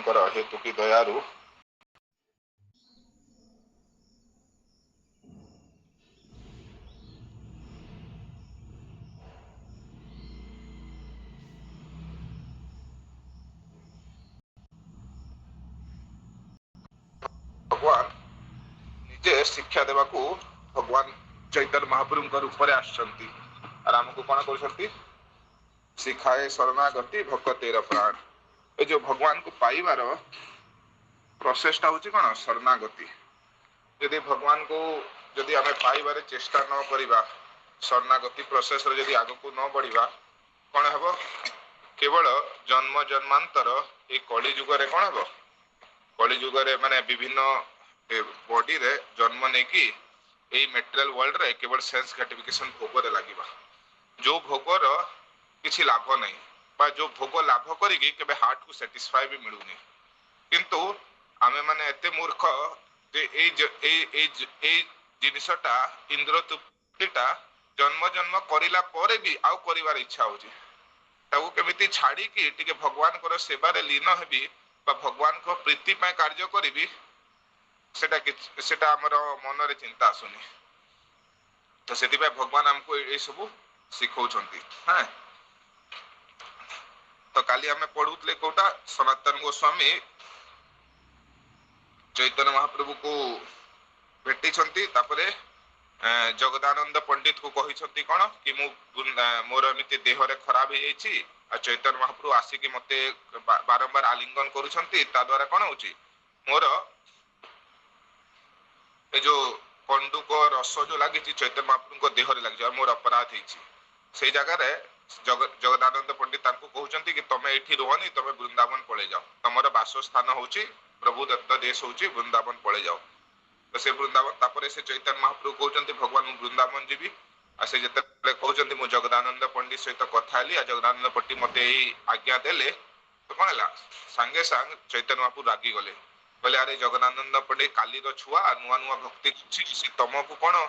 हेतु की दयारु भगवान निजे शिक्षा देवा को भगवान चैतन्य महाप्रभु रूप में आसछंती और हमको कौन कर शिखाए शरणागति भक्तेर प्राण। ए जो भगवान को पाइबार प्रोसेसटा हूँ कौन शरणागति। यदि भगवान को जदि आम पाइबार चेष्टा न करिबा शरणागति प्रोसेस रे जदि आगो को न बढ़िबा कौन हेबो केवल जन्म जन्मांतर ए कली जुग रे कौन हेबो कली जुग रे माने विभिन्न बॉडी रे जन्म ने की ए मटेरियल वर्ल्ड रे केवल सेंस ग्रेटिफिकेशन भोग रे लागिबा जो भोगर किसी लाभ नहीं बा जो भोग लाभ करिकी केबे हार्ट को सैटिस्फाई भी मिलुनी। किंतु आमे माने एते मूर्ख जे ए जिनिसटा इंद्र तृप्तिटा जन्म जन्म करिला परे भी आउ करिवार इच्छा होची ताऊ केमिति छाड़ी की टिके भगवान को सेवा रे लीन हेबी बा भगवान को प्रीति पय कार्य करिबी सेटा हमर मन रे चिंता आसुनी। तो सेति पे भगवान हमको ए सब सिखौछंती। हां तो काली हमें पढ़ुतले कोटा सनातन गोस्वामी चैतन्य महाप्रभु को भेटी छंती तापरे जगदानंद पंडित को कहि छंती कोन कि मु मोर एमिति देह रे खराब हे जाईची आ चैतन्य महाप्रभु आसी कि मते बारंबार आलिंगन करू छंती ता द्वारा कोन होची मोर ए जो पंडुक रस जो लागी चैतन्य महाप्रभु को देह रे लागी जा मोर अपराध हेची से जगह रे जगदानंद पंडित तांको कहउचंती कि तमे एठी रोहनी तमे वृंदावन पळे जाओ तमरो वासस्थान होची प्रभु दत्त देश होची वृंदावन पळे जाओ। तो से वृंदावन तापरे से चैतन्य महाप्रभु कहउचंती भगवान वृंदावन जीवी आ से जते कहउचंती मु जगदानंद पंडित सहित कथा हली आ जगदानंद पंडित मते एई आज्ञा देले तो कोन हला संगे संग चैतन्य महाप्रभु रागी गले बोले अरे जगदानंद पंडित काली रो छुआ नुआ नुआ भक्ति छी तमको कोन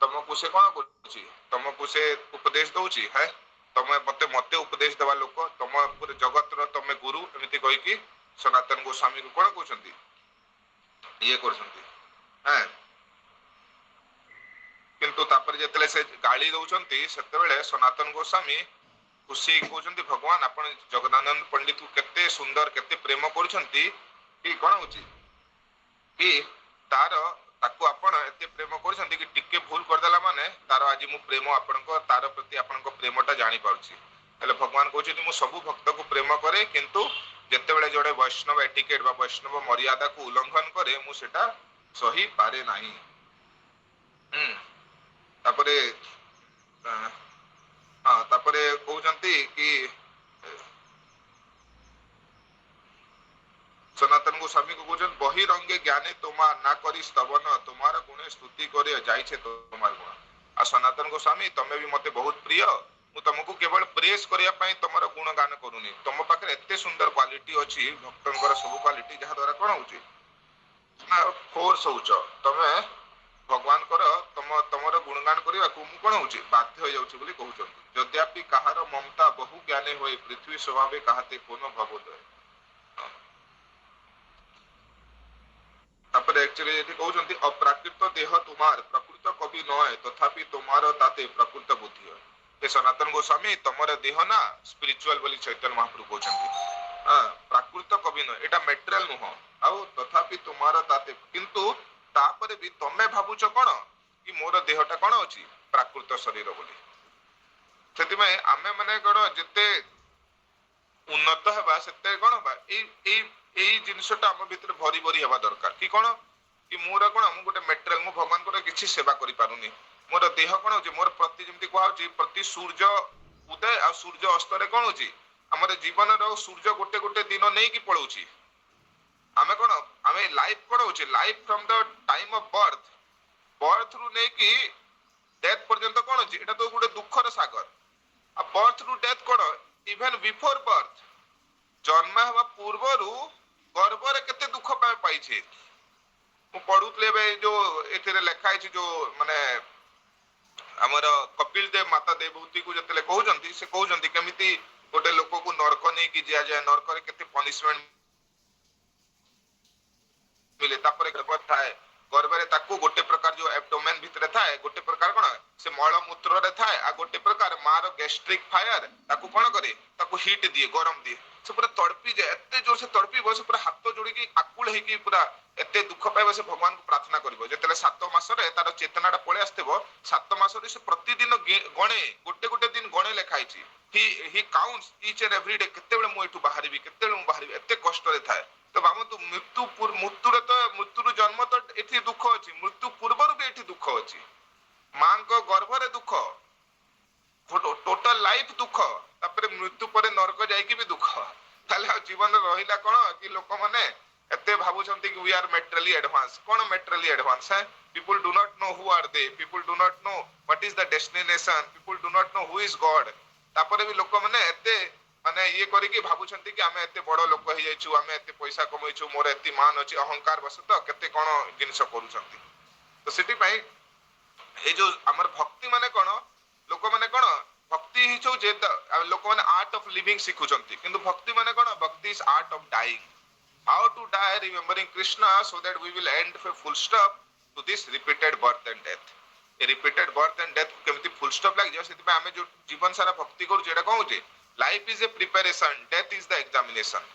तमको से कोन करछि तमको से उपदेश दउछि है तमे मते उपदेश देवा लोक तम पूरे जगत रो तमे गुरु एमिति कहि कि सनातन गोस्वामी को कोन कहउछंती ये करछंती। हैं किंतु तापर जेतले से गाली दउछंती सेते बेले सनातन गोस्वामी खुशी कहउछंती भगवान आपण जगदानंद पंडित को केते सुंदर केते प्रेम करछंती कि कोन होची कि तार ताको आपण एते प्रेम करछंती कि टिके भूल कर देला माने तार आज मु प्रेम आपनको तार प्रति आपनको प्रेमटा जानि पाउछि। हेले भगवान कहउछि मु सब भक्त को प्रेम करे किंतु जेते बेले जोडे वैष्णव एटिकेट बा वैष्णव मर्यादा को उल्लंघन करे मु सेटा सही पारे नाही। तापरे हां तापरे कहउछंती कि सनातन गोस्वामी को कहउछन बहिरंगे ज्ञाने तोमा ना करी स्तवन तुम्हारा गुणे स्तुति करे जाइछे तुम्हार गुण आ सनातन गोस्वामी तमे भी मते बहुत प्रिय मु तुमको केवल प्रेस करिया पई तमरो गुण गान करूनी तुम पाखे एते सुंदर क्वालिटी अछि भक्तंकर सब क्वालिटी जहा द्वारा कोन होची ना फोर्स होउछ तमे भगवान कर तमरो गुणगान करिया को मु कोन होची बाध्य हो जाउची बोली कहउछन यद्यपि कहार ममता बहु ज्ञाने होय पृथ्वी स्वभावे कहते कोनो भवोदय। तापर एक्चुअली यदि कहउछंती अप्राकृत देह तुम्हार प्रकृत कवि नय तथापि तुम्हारो ताते प्रकृत बुद्धि है। ए सनातन गोस्वामी तमर देह ना स्पिरिचुअल बोली चैतन्य महाप्रभु कहउछंती हां प्राकृत कवि नय एटा मटेरियल नुह आउ तथापि तुम्हारो ताते किंतु तापरे भी तमे भाबुछ कोन कि मोर देहटा कोन अछि प्राकृत शरीर बोली सेति में आमे माने कोन जते उन्नत हेबा सेते कोन बा ए जिनिसटा हम भीतर भरी भरी हेबा दरकार कि कोन कि मोर कोन हम गोटे मटेरियल मु भगवान को किछि सेवा करि पारुनी मोर देह कोन होची मोर प्रति जेमति कोहा होची प्रति सूर्य उदय आ सूर्य अस्त रे कोन होची हमर जीवन रो सूर्य गोटे गोटे दिन नै कि पळौची आमे कोन आमे लाइफ कोन होची life from the time of birth रु नै कि डेथ पर्यंत कोन होची एटा तो गोटे दुखर सागर आ बर्थ रु डेथ कोन इवन बिफोर बर्थ जन्म हवा पूर्वरु गर्भ रे केते दुख पाई छे मु पढुतले बे जो एथिरे लेखा है जो माने हमर कपिल देव माता देवभूति को जतले कहउजंती से कहउजंती केमिति गोटे लोक को नरक नै कि जिया जाय नरक रे केते पनिशमेंट थाए गर्भरे ताकू गोटे प्रकार जो एब्डोमेन भितरे थाए गोटे प्रकार कोन से मल मूत्र रे थाए आ गोटे प्रकार मार गैस्ट्रिक फायर ताकू कोन करे ताकू हीट दिए गरम दिए से पूरा तड़पी जाए एते जोर से तड़पी बस पूरा हाथ जोड़ी की आकुल हे की पूरा एते दुख पाइबो से भगवान को प्रार्थना करिवो जेतेले 7 मास रे तार चेतनाटा पळे आस्तेबो 7 मास रे से प्रतिदिन गणे गोटे गोटे दिन गणे लेखाई छी he counts each and every day केते बेले मु एठु बाहरिबी केते बेले मु बाहरिबी एते कष्ट रे थाए तो भावतु मृत्यु रे तो मृत्यु जन्म तो एठी दुख अछि मृत्यु पूर्व भी एठी दुख अछि मां को गर्भ रे दुख टोटल लाइफ दुख तापर मृत्यु पर नरक जाई की भी दुख ताले जीवन रहिला कोन कि लोक माने एते भाबुछंती कि वी आर मेटेरियली एडवांस कोन मेटेरियली एडवांस है people do not know who are they people do not know what is the destination people do not know who is God तापर भी लोक माने एते माने ये करी कि भाबुछंती कि आमे एते बड़ लोक हे जाइछु आमे एते पैसा कमैछु मोर एते मान अछि अहंकार बस तो केते कोन जिंस करूछंती तो सिटी पई ए जो हमर भक्ति माने कोन लोक माने कोन भक्ति ही छौ जे लोक माने आर्ट ऑफ लिविंग सिखुछंती किंतु भक्ति माने कोन bhakti is art of dying how to die remembering Krishna so that we will end full stop to this repeated birth and death a repeated birth and death केमती फुल स्टॉप लाग जे सेति आमे जो जीवन सारा भक्ति करू जेडा कहू जे life is a preparation death is the examination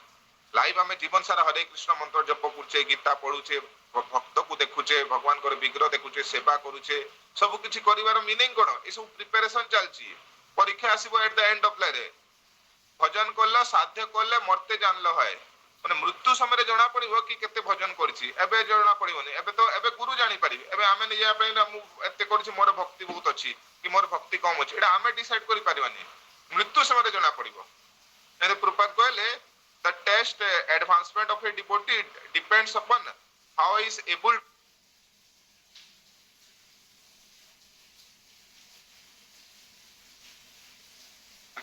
life आमे जीवन सारा हरे कृष्ण मंत्र जप करूचे गीता पढुचे भक्त को देखुचे भगवान को विग्रह देखुचे सेवा करूचे सब किछि करिवार मीनिंग कोन ए सब प्रिपरेशन चलची परीक्षा आसीबो at the end of life भजन करला साध्य करले मरते जानलो है माने मृत्यु समय जना पड़िबो कि केते भजन करछि एबे जना पड़िबोनी एबे तो एबे गुरु जानि परिबे एबे आमे निया पे ना मु एते करछि मोर भक्ति बहुत अछि कि मोर भक्ति कम अछि एटा आमे डिसाइड करि परिबानी मृत्यु समय जना पड़िबो एने प्रपात कहले the test advancement of a devotee depends upon how is able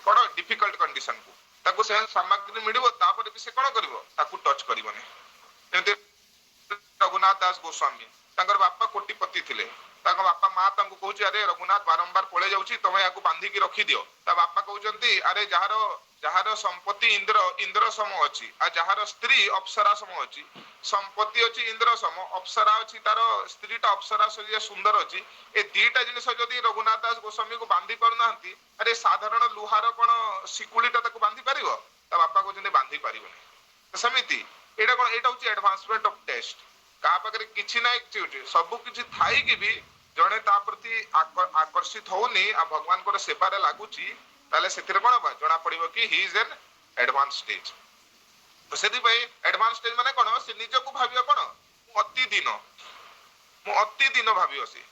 कोन डिफिकल्ट कंडीशन को ताकू से सामग्री मिलिबो तापर भी से कोन करिवो ताकू टच करिवोनी जेते रघुनाथ दास गोस्वामी तांकर बापा कोटिपति थिले तांकर बापा मां तांको कहूची अरे रघुनाथ बारंबार पळे जाउची तमे याकू बांधी की रखी दियो ता बापा कहउचंती अरे जहारो संपत्ति इंद्र सम अछि आ जहारो स्त्री अप्सरा सम अछि संपत्ति अछि इंद्र सम अप्सरा अछि तारो स्त्रीटा अप्सरा से सुंदर अछि ए दीटा जिनिस जदी रघुनाथ दास गोस्वामी को बांधी परनांती अरे साधारण लुहार कोन सिकुलीटा ताको बांधी परिबो ता बापा कहउचंती बांधी परिबोनी समिति एटा कोन एटा होची एडवांसमेंट ऑफ टेस्ट का पाकरे किछि ना एक सब किछि थाई कि भी जणे ता प्रति आकर्षित होनी आ भगवान को सेवा रे लागुची ताले सेतिर कोन बा जणा पड़िबो कि he is an advance stage तो सेति भाई एडवांस स्टेज माने कोन से निज को भाबियो कोन मु अति दिन भाबियो से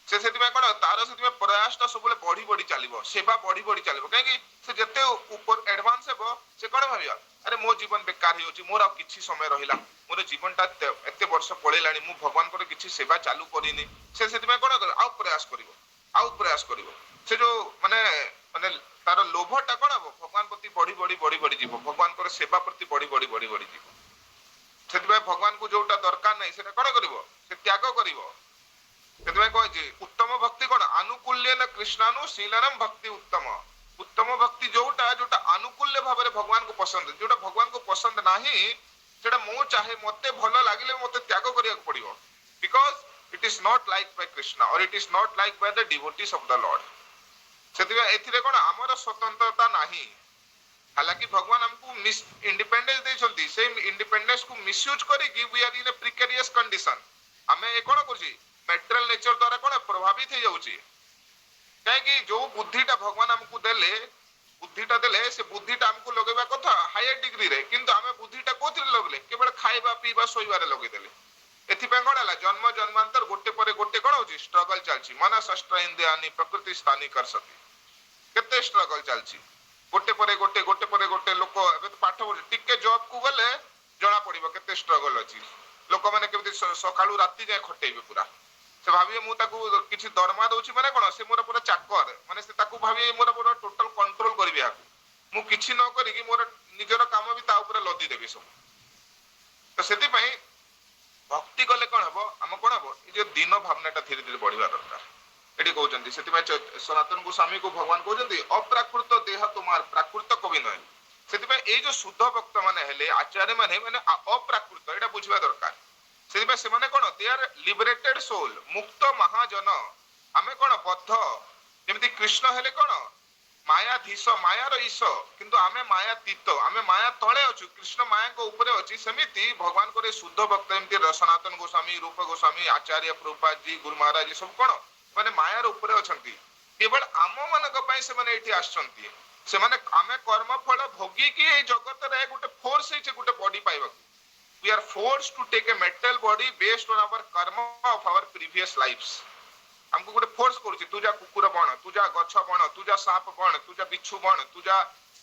सेति भाई कोन तार सेति में प्रयासटा सबले बढ़ी बढ़ी चलिबो सेवा बढ़ी बढ़ी चलिबो काहे कि से जते ऊपर एडवांस हेबो से कोन भाबियो अरे मो जीवन बेकार हे होची मोर आ किछि समय रहिला मोर जीवनटा एते वर्ष पळेलानी मु भगवान को किछि सेवा चालू करिनी से सेति में कोन आ प्रयास करिवो से जो माने तार लोभटा कोन हो भगवान प्रति बढ़ी बढ़ी बढ़ी बढ़ी जीवो भगवान को सेवा प्रति बढ़ी बढ़ी बढ़ी बढ़ी जीवो सेति में भगवान को जोटा दरकार नै सेटा कोन करिवो से त्याग करिवो सेति में कहै जे उत्तम भक्ति कोन अनुकूल्यन कृष्णानु शीलनम भक्ति उत्तम भक्ति जोटा अनुकूल्य भाबरे भगवान को पसंद जोटा भगवान को पसंद नाही सेटा मो चाहे मते भलो लागिले मते त्याग करिया पड़िबो because it is not like by Krishna or it is not like by the devotees of the Lord सेतिबे एथिरे कोन हमर स्वतंत्रता नाही हालांकि भगवान हमको इंडिपेंडेंस देछंती से इंडिपेंडेंस को मिसयूज करी कि we are in a precarious condition हमें कोन करछि मेटेरियल नेचर द्वारा कोन प्रभावित हे जाउछि काहे कि जो बुद्धिटा भगवान हमको बुद्धिटा देले से बुद्धिटा हमको लगेबा कथा हायर डिग्री रे किंतु हमें बुद्धिटा कोथिरे लगले केवल खाइबा पीबा सोइबा रे लगे देले एथि पे कोन हला जन्म जन्मांतर गोटे परे गोटे कोन होची स्ट्रगल चलची मन सष्ट इंद्रियानि प्रकृति स्थानी कर सके केते स्ट्रगल चलची गोटे परे गोटे लोक एबे तो पाठ टिके जॉब को गले जणा पड़िबो केते स्ट्रगल अछि लोक माने केबे सकाळू राती जाय खटेबे पूरा से भाबिए मु ताकू किछि दरमा दोछि माने कोन से मोर पूरा चाकर माने से ताकू भाबिए मोर पूरा टोटल कंट्रोल करबे आकू मु किछि न करी कि मोर निजर काम भी ता ऊपर लदी देबे सब तो सेति पई भक्ति कले कोन हबो हम कोन हबो ए जे दिन भावनाटा धीरे धीरे बढ़िबा दरकार एटी कहउचंती सेति पई सनातन गोस्वामी को भगवान कहउचंती अप्राकृत देह तुम्हार प्राकृत कवि नय सेति पई ए जो शुद्ध भक्त माने हेले आचार्य माने अप्राकृत एटा बुझिबा दरकार ସେଥିପାଇଁ ସେମାନେ କଣ ଦେ ଆର ଲିବରେଟେଡ ସୋଲ, ମୁକ୍ତ ମହାଜନ। ଆମେ କଣ ବଦ୍ଧ, ଯେମିତି କୃଷ୍ଣ ହେଲେ କଣ ମାୟାଧୀଶ, ମାୟାର ଈଶ, କିନ୍ତୁ ଆମେ ମାୟାତୀତ, ଆମେ ମାୟା ତଳେ ଅଛୁ, କୃଷ୍ଣ ମାୟାଙ୍କ ଉପରେ ଅଛି। ସେମିତି ଭଗବାନଙ୍କର ଏ ଶୁଦ୍ଧ ଭକ୍ତ ଏମିତି ସନାତନ ଗୋସ୍ୱାମୀ, ରୂପ ଗୋସ୍ୱାମୀ, ଆଚାର୍ଯ୍ୟ ପ୍ରଭୁପାଦ ଜୀ, ଗୁରୁ ମହାରାଜ ସବୁ କଣ ମାନେ ମାୟାର ଉପରେ ଅଛନ୍ତି। କେବଳ ଆମ ମାନଙ୍କ ପାଇଁ ସେମାନେ ଏଇଠି ଆସିଛନ୍ତି। ସେମାନେ ଆମେ କର୍ମ ଫଳ ଭୋଗିକି ଏଇ ଜଗତରେ ଗୋଟେ ଫୋର୍ସ ହେଇଛି ଗୋଟେ ବଡି ପାଇବାକୁ। We are forced to take a metal body based on our karma of our previous lives. हमको गोटे फोर्स करूची, तू जा कुकुर बन, तू जा गछ बन, तू जा साप बन, तू जा बिच्छू बन, तू जा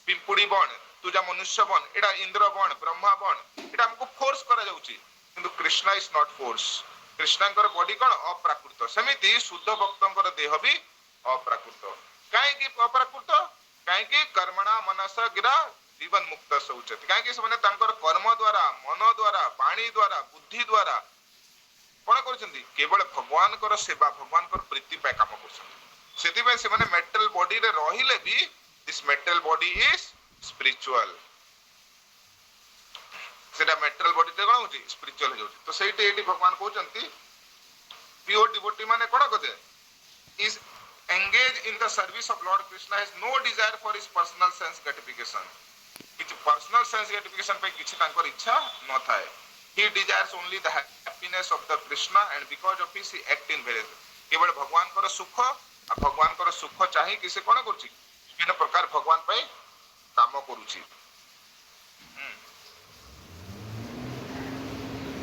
पिंपुड़ी बन, तू जा मनुष्य बन, एटा इंद्र बन, ब्रह्मा बन, एटा हमको फोर्स करा जाउची। किंतु कृष्णा इज नॉट फोर्स। कृष्णंकर बॉडी कोन अप्राकृत, सेमिति शुद्ध भक्तंकर देह भी अप्राकृत। काहे कि अप्राकृत? काहे कि कर्मणा मनस गिरा जीवन मुक्त सौचति। काहे कि से तांकर कर्म द्वारा, मन द्वारा, वाणी द्वारा, बुद्धि द्वारा कौन करछंती? केवल भगवान कर सेवा, भगवान कर प्रीति पे काम करछंती। सेति पे से माने मेटल बॉडी रे रहिले भी this metal body is spiritual. सेटा मेटल बॉडी ते कोन होची स्पिरिचुअल हो जाउची। तो सेठी एठी भगवान कहउचंती प्योर डिवोटी माने कोन कहे is engaged in the service of Lord Krishna, has no desire for his personal sense gratification. किछि पर्सनल सेंस ग्रेटिफिकेशन पे किछि तांकर इच्छा न थाए। He desires only the happiness of the Krishna and because of his he act in various। केवल भगवान कर सुख आ भगवान कर सुख चाहि कि से कोन करछि विभिन्न प्रकार भगवान पे काम करूछि।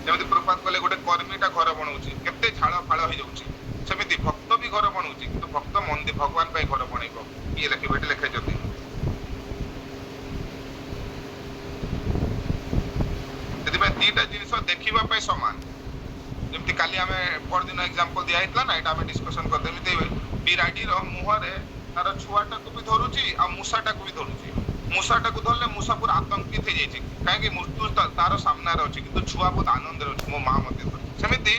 जेमति प्रपात कले गोटे कर्मीटा घर बनउछि, केते झाळ फाळ होई जाउछि, सेमिति भक्त भी घर बनउछि, किंतु भक्त मंदिर भगवान पे घर बनइबो ये लेखि बेटे लेखे जति। सेति पे दीटा जिनिस देखिबा पे समान। जेमति काली हमें पर दिन एग्जांपल दिया हितला ना, एटा हमें डिस्कशन कर देमिते बिराडी रो मुह रे तार छुआटा को भी धरुछि आ मूसाटा को भी धरुछि। मूसाटा को धरले मूसा पूरा आतंकित हे जाइछि, काहे कि मृत्यु तार सामना रे अछि, किंतु छुआ बहुत आनंद रे अछि, मो मां मते धरि। सेमिति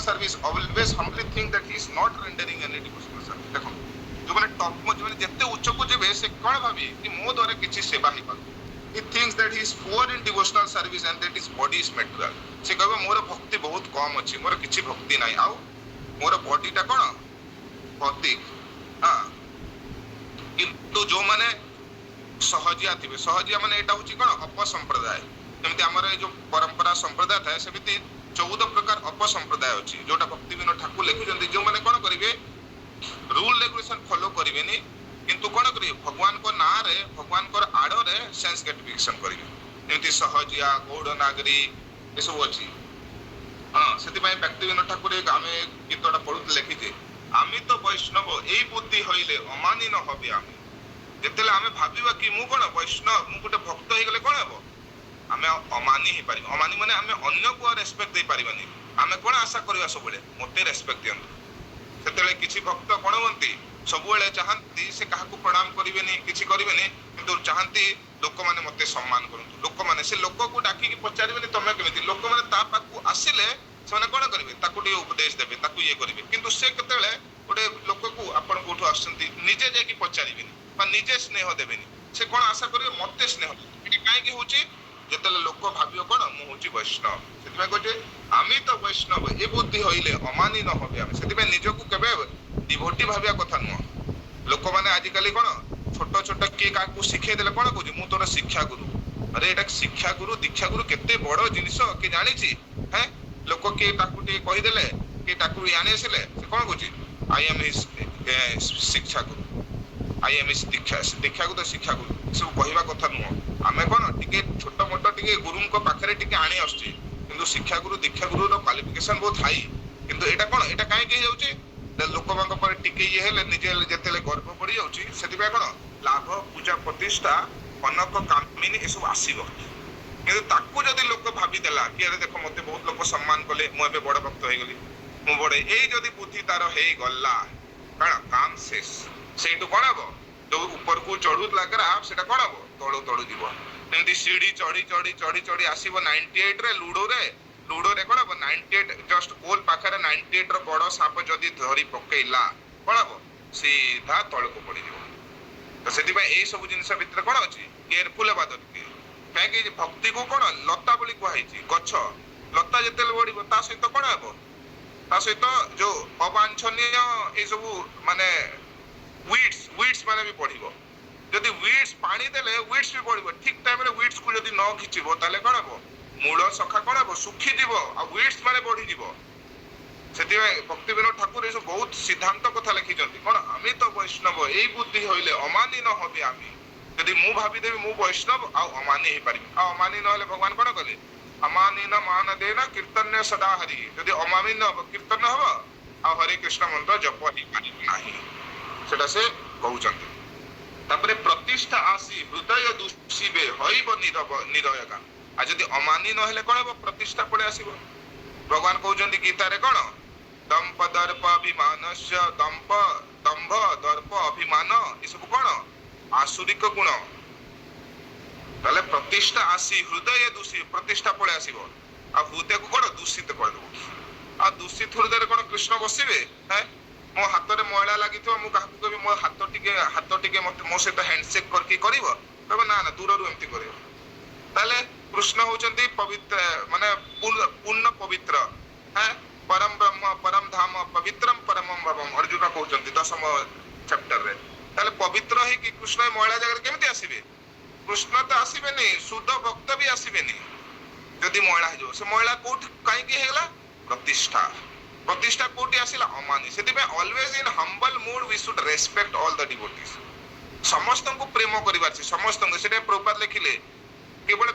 service always humbly think that he is not rendering any devotional service। देखो जो माने टॉप में जो माने जत्ते उच्च को जेबे से कोन भाबी कि मो द्वारा किछि सेवा ही पाबो। he thinks that he is poor in devotional service and that his body is material। से कहबो मोर भक्ति बहुत कम अछि, मोर किछि भक्ति नाही, आउ मोर बॉडी टा कोन भौतिक। हां किंतु जो माने सहजिया थिबे, सहजिया माने एटा होछि कोन अपसंप्रदाय। जेमति हमर जो परंपरा संप्रदाय थाए सेमिति 14 प्रकार अपसंप्रदाय अछि, जोटा भक्ति विनोद ठाकुर लिखुचंती। जो माने कोन करिवे रूल रेगुलेशन फॉलो करिवेनी, किंतु कोन करिवे भगवान को ना रे, भगवान को आड़ो रे सेंस ग्रेटिफिकेशन करिवे। जेमति सहजिया, गौड़ नागरी ए सब अछि। हां सेति पय भक्ति विनोद ठाकुर एक आमे गीतटा पढुत लिखिजे, आमी तो वैष्णव एई बुद्धि होइले अमानी न होबे। आमे जेतेले आमे भाबिबा कि मु कोन वैष्णव, मु गोटे भक्त हेगले कोन हेबो, आमे अमानी ही पारि। अमानी माने आमे अन्य को रेस्पेक्ट दे पारिबानी। आमे कोन आशा करिवा सबले मते रेस्पेक्ट दियंतु। सेतेले किछि भक्त कोन होंती सबले चाहंती से काहाकू प्रणाम करिवेनी, किछि करिवेनी, किंतु चाहंती लोक माने मते सम्मान करंतु। लोक माने से लोक को डाकी कि पचारिवेनी तमे केमिति, लोक माने ता पाकू आसिले सेने कोन करिवे ताकू टे उपदेश देबे, ताकू ये करिवे। किंतु से केतेले गोटे लोक को आपण कोठो आछंती निजे जे कि पचारिवेनी बा निजे स्नेह देबेनी, से कोन आशा करिवे मते स्नेह। एटी काहे कि होची जेतेले लोक भाबियो कोन मु होची वैष्णव। सेतिबा कहजे आमी तो वैष्णव ए बुद्धि होइले अमानी न होबे। आमे सेतिबा निजको केबे डिवोटी भाबिया कथा न। लोक माने आजि काली कोन छोट छोट के काकू सिखे देले कोन कहजे मु तोर शिक्षा गुरु। अरे एटा शिक्षा गुरु दीक्षा गुरु केते बड़ जिनिस के जानिछि हैं। लोक के ताकू टे कहि देले के ताकू याने आसिले से कोन कहछि आई एम हिज शिक्षा गुरु, आई एम हिज दीक्षा गुरु, शिक्षा गुरु सब कहिबा कथा न। आमे कोन टिके छोट मोट टिके गुरुन को पाखरे टिके आणी आछी, किंतु शिक्षा गुरु दीक्षा गुरु रो क्वालिफिकेशन बहुत हाई। किंतु एटा कोन एटा काहे के जाउची लोक मानक पर टिके ये हेले निजे जेतेले गर्व पड़ी जाउची। सेतिबा कोन लाभ पूजा प्रतिष्ठा कनक कामिनी ए सब आसीबो। किंतु ताकू जदी लोक भाबी देला कि अरे देखो मते बहुत लोक सम्मान कले, मु एबे बड़ भक्त होई गेली, मु बड़े एई जदी बुद्धि तार हेई गल्ला କାରଣ କାମ ଶେଷ ସେଇଠୁ କଣ ହବ ଯୋଉ ଉପରକୁ ଚଢୁଥିଲା ଗ୍ରାଫ ସେଟା କଣ ହବ ତଳୁ ତଳୁ ଯିବ ଯେମିତି ସିଡି ଚଢି ଚଢି ଚଢି ଚଢି ଆସିବ 98 ରେ ଲୁଡୋରେ କଣ ହବ 98 ଜଷ୍ଟ ଗୋଲ ପାଖରେ 98 ର ବଡ ସାପ ଯଦି ଧରି ପକେଇଲା କଣ ହବ ସିଧା ତଳକୁ ପଡିଯିବ ତ ସେଥିପାଇଁ ଏଇ ସବୁ ଜିନିଷ ଭିତରେ କଣ ଅଛି କେୟାରଫୁଲ ହେବା ଦରକାର କାହିଁକି ଭକ୍ତିକୁ କଣ ଲତା ବୋଲି କୁହାଯାଇଛି ଗଛ ଲତା ଯେତେବେଳେ ବଢିବ ତା ସହିତ କଣ ହବ ତା ସହିତ ଯୋଉ ଅବାଞ୍ଛନୀୟ ଏଇ ସବୁ ମାନେ ୱିଡ୍ସ ମାନେ ବି ବଢିବ ଯଦି ୱିଡ୍ସ ପାଣି ଦେଲେ ୱିଡ୍ସ ବି ବଢିବ ଠିକ ଟାଇମରେ ୱିଡ୍ସ କୁ ଯଦି ନ ଖିଚିବ ତାହେଲେ କଣ ହବ ମୂଳ ଶାଖା କଣ ହବ ଶୁଖିଯିବ ଆଉ ୱିଡ୍ସ ମାନେ ବଢିଯିବ ସେଥିପାଇଁ ଭକ୍ତି ବିନୋଦ ଠାକୁର ଏସବୁ ବହୁତ ସିଦ୍ଧାନ୍ତ କଥା ଲେଖିଛନ୍ତି କଣ ଆମେ ତ ବୈଷ୍ଣବ ଏଇ ବୁଦ୍ଧି ହଇଲେ ଅମାନି ନ ହବି ଆମେ ଯଦି ମୁଁ ଭାବିଦେବି ମୁଁ ବୈଷ୍ଣବ ଆଉ ଅମାନି ହେଇପାରିବି ଆଉ ଅମାନି ନହେଲେ ଭଗବାନ କଣ କଲେ ଅମାନି ନ ମାନ ଦେନା କୀର୍ତ୍ତନ୍ୟ ସଦା ହରି ଯଦି ଅମାନି ନ ହବ କୀର୍ତ୍ତନ ହବ ଆଉ ହରେ କୃଷ୍ଣ ମନ୍ତ୍ର ଜପ ହେଇପାରିବ ନାହିଁ ସେଟା ସେ କହୁଛନ୍ତି ତାପରେ ପ୍ରତିଷ୍ଠା ଆସି ହୃଦୟ ଦୂଷିବେ ହଇବ ନିରୟକା ଆଉ ଯଦି ଅମାନି ନହେଲେ କଣ ହବ ପ୍ରତିଷ୍ଠା ପଳେଇ ଆସିବ ଭଗବାନ କହୁଛନ୍ତି ଗୀତାରେ କଣ ଦମ୍ପ ଦର୍ପ ଅଭିମାନସ୍ୟ ଦମ୍ଭ ଦର୍ପ ଅଭିମାନ ଏସବୁ କଣ ଆସୁରିକ ଗୁଣ ତାହେଲେ ପ୍ରତିଷ୍ଠା ଆସି ହୃଦୟ ଦୂଷି ପ୍ରତିଷ୍ଠା ପଳେଇ ଆସିବ ଆଉ ହୃଦୟକୁ କଣ ଦୂଷିତ କରିଦବ ଆଉ ଦୂଷିତ ହୃଦୟରେ କଣ କୃଷ୍ଣ ବସିବେ ମୋ ହାତରେ ମଇଳା ଲାଗିଥିବ ମୁଁ କାହାକୁ କହିବି ମୋ ହାତ ଟିକେ ମତେ ମୋ ସହିତ ହ୍ୟାଣ୍ଡସେକ୍ କରିକି କରିବ କହିବ ନା ନା ଦୂରରୁ ଏମିତି କରିବ ତାହେଲେ କୃଷ୍ଣ ହଉଛନ୍ତି ପବିତ୍ର ମାନେ ପୂର୍ଣ୍ଣ ପବିତ୍ର ପରମ ବ୍ରହ୍ମ ପରମ ଧାମ ପବିତ୍ରମ ପରମମ ଭବମ ଅର୍ଜୁନ କହୁଛନ୍ତି 10ମ ଚାପ୍ଟରରେ ତାହେଲେ ପବିତ୍ର ହେଇକି କୃଷ୍ଣ ମହିଳା ଜାଗାରେ କେମିତି ଆସିବେ କୃଷ୍ଣ ତ ଆସିବେନି ଶୁଦ୍ଧ ଭକ୍ତ ବି ଆସିବେନି ଯଦି ମହିଳା ହେଇଯିବ ସେ ମହିଳା କୋଉଠି କାହିଁକି ହେଇଗଲା ପ୍ରତିଷ୍ଠା କୋଉଠି ଆସିଲା ଅମାନି ସେଥିପାଇଁ always in humble mood we should respect all the devotees ସମସ୍ତଙ୍କୁ ପ୍ରେମ କରିବାର ଅଛି ସମସ୍ତଙ୍କୁ ସେଟା ପ୍ରଭୁପାଦ ଲେଖିଲେ କେବଳ